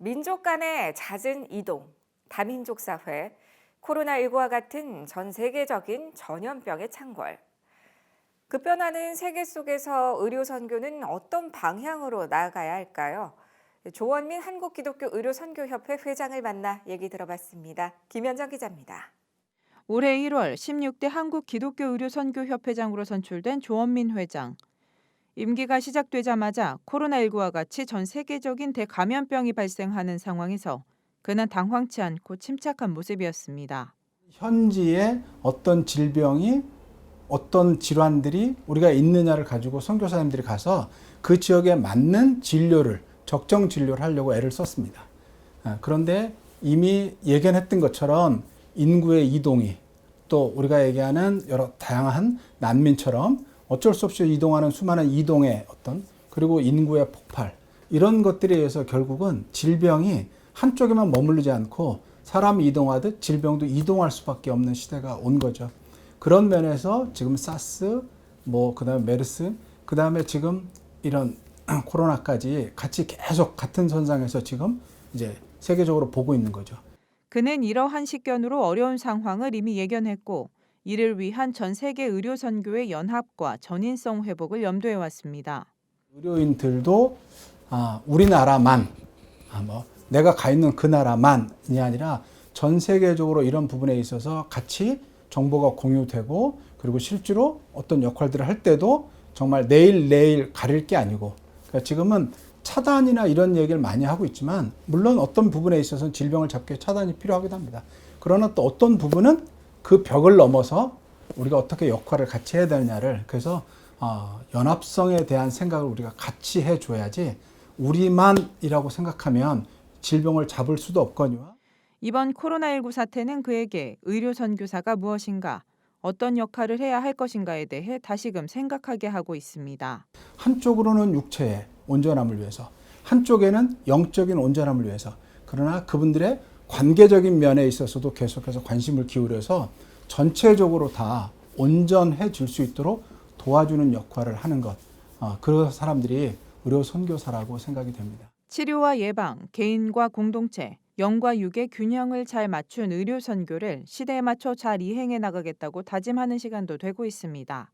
민족 간의 잦은 이동, 다민족 사회, 코로나19와 같은 전 세계적인 전염병의 창궐. 급변하는 세계 속에서 의료 선교는 어떤 방향으로 나아가야 할까요? 조원민 한국기독교의료선교협회 회장을 만나 얘기 들어봤습니다. 김현정 기자입니다. 올해 1월 16대 한국기독교의료선교협회장으로 선출된 조원민 회장. 임기가 시작되자마자 코로나19와 같이 전 세계적인 대감염병이 발생하는 상황에서 그는 당황치 않고 침착한 모습이었습니다. 현지에 어떤 질병이 어떤 질환들이 우리가 있느냐를 가지고 선교사님들이 가서 그 지역에 맞는 진료를 적정 진료를 하려고 애를 썼습니다. 그런데 이미 예견했던 것처럼 인구의 이동이 또 우리가 얘기하는 여러 다양한 난민처럼 어쩔 수 없이 이동하는 수많은 이동의 그리고 인구의 폭발 이런 것들에 의해서 결국은 질병이 한쪽에만 머무르지 않고 사람이 이동하듯 질병도 이동할 수밖에 없는 시대가 온 거죠. 그런 면에서 지금 사스, 그다음에 메르스, 그다음에 지금 이런 코로나까지 같이 계속 같은 선상에서 지금 이제 세계적으로 보고 있는 거죠. 그는 이러한 식견으로 어려운 상황을 이미 예견했고 이를 위한 전 세계 의료 선교의 연합과 전인성 회복을 염두에 왔습니다. 의료인들도 우리나라만 내가 가 있는 그 나라만이 아니라 전 세계적으로 이런 부분에 있어서 같이 정보가 공유되고 그리고 실제로 어떤 역할들을 할 때도 정말 내일 가릴 게 아니고 그러니까 지금은 차단이나 이런 얘기를 많이 하고 있지만 물론 어떤 부분에 있어서는 질병을 잡기 위해 차단이 필요하기도 합니다. 그러나 또 어떤 부분은 그 벽을 넘어서 우리가 어떻게 역할을 같이 해야 되느냐를 그래서 연합성에 대한 생각을 우리가 같이 해줘야지 우리만이라고 생각하면 질병을 잡을 수도 없거니와 이번 코로나19 사태는 그에게 의료 선교사가 무엇인가, 어떤 역할을 해야 할 것인가에 대해 다시금 생각하게 하고 있습니다. 한쪽으로는 육체의 온전함을 위해서, 한쪽에는 영적인 온전함을 위해서 그러나 그분들의 관계적인 면에 있어서도 계속해서 관심을 기울여서 전체적으로 다 온전해질 수 있도록 도와주는 역할을 하는 것. 그런 사람들이 의료 선교사라고 생각이 됩니다. 치료와 예방, 개인과 공동체, 영과 육의 균형을 잘 맞춘 의료 선교를 시대에 맞춰 잘 이행해 나가겠다고 다짐하는 시간도 되고 있습니다.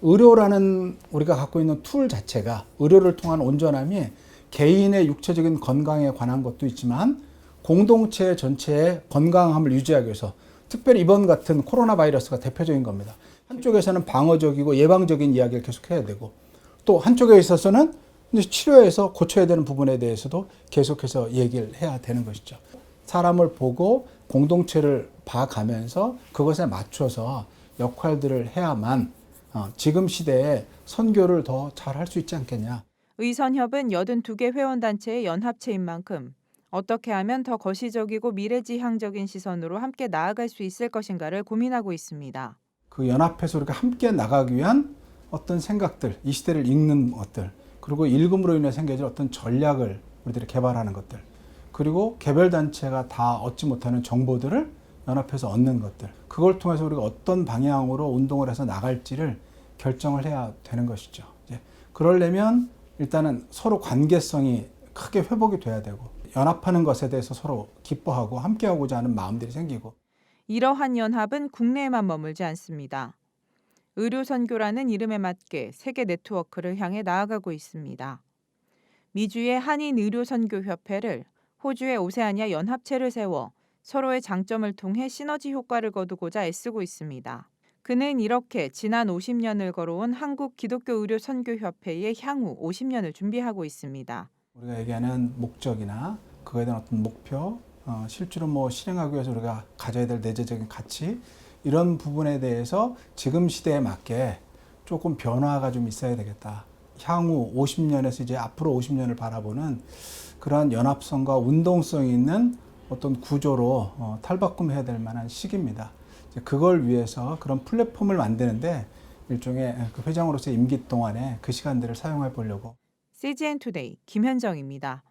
의료라는 우리가 갖고 있는 툴 자체가 의료를 통한 온전함이 개인의 육체적인 건강에 관한 것도 있지만 공동체 전체의 건강함을 유지하기 위해서 특별히 이번 같은 코로나 바이러스가 대표적인 겁니다. 한쪽에서는 방어적이고 예방적인 이야기를 계속해야 되고 또 한쪽에 있어서는 치료해서 고쳐야 되는 부분에 대해서도 계속해서 얘기를 해야 되는 것이죠. 사람을 보고 공동체를 봐가면서 그것에 맞춰서 역할들을 해야만 지금 시대에 선교를 더 잘할 수 있지 않겠냐. 의선협은 82개 회원단체의 연합체인 만큼 어떻게 하면 더 거시적이고 미래지향적인 시선으로 함께 나아갈 수 있을 것인가를 고민하고 있습니다. 그 연합해서 우리가 함께 나가기 위한 어떤 생각들, 이 시대를 읽는 것들, 그리고 읽음으로 인해 생겨질 어떤 전략을 우리들이 개발하는 것들, 그리고 개별 단체가 다 얻지 못하는 정보들을 연합해서 얻는 것들, 그걸 통해서 우리가 어떤 방향으로 운동을 해서 나갈지를 결정을 해야 되는 것이죠. 그러려면 일단은 서로 관계성이 크게 회복이 돼야 되고 연합하는 것에 대해서 서로 기뻐하고 함께하고자 하는 마음들이 생기고 이러한 연합은 국내에만 머물지 않습니다. 의료선교라는 이름에 맞게 세계 네트워크를 향해 나아가고 있습니다. 미주의 한인의료선교협회를, 호주의 오세아니아 연합체를 세워 서로의 장점을 통해 시너지 효과를 거두고자 애쓰고 있습니다. 그는 이렇게 지난 50년을 걸어온 한국기독교의료선교협회의 향후 50년을 준비하고 있습니다. 우리가 얘기하는 목적이나 그거에 대한 어떤 목표, 실제로 실행하기 위해서 우리가 가져야 될 내재적인 가치 이런 부분에 대해서 지금 시대에 맞게 조금 변화가 좀 있어야 되겠다. 향후 50년에서 이제 앞으로 50년을 바라보는 그러한 연합성과 운동성이 있는 어떤 구조로 탈바꿈해야 될 만한 시기입니다. 그걸 위해서 그런 플랫폼을 만드는데 일종의 그 회장으로서 임기 동안에 그 시간들을 사용해 보려고. CGN 투데이 김현정입니다.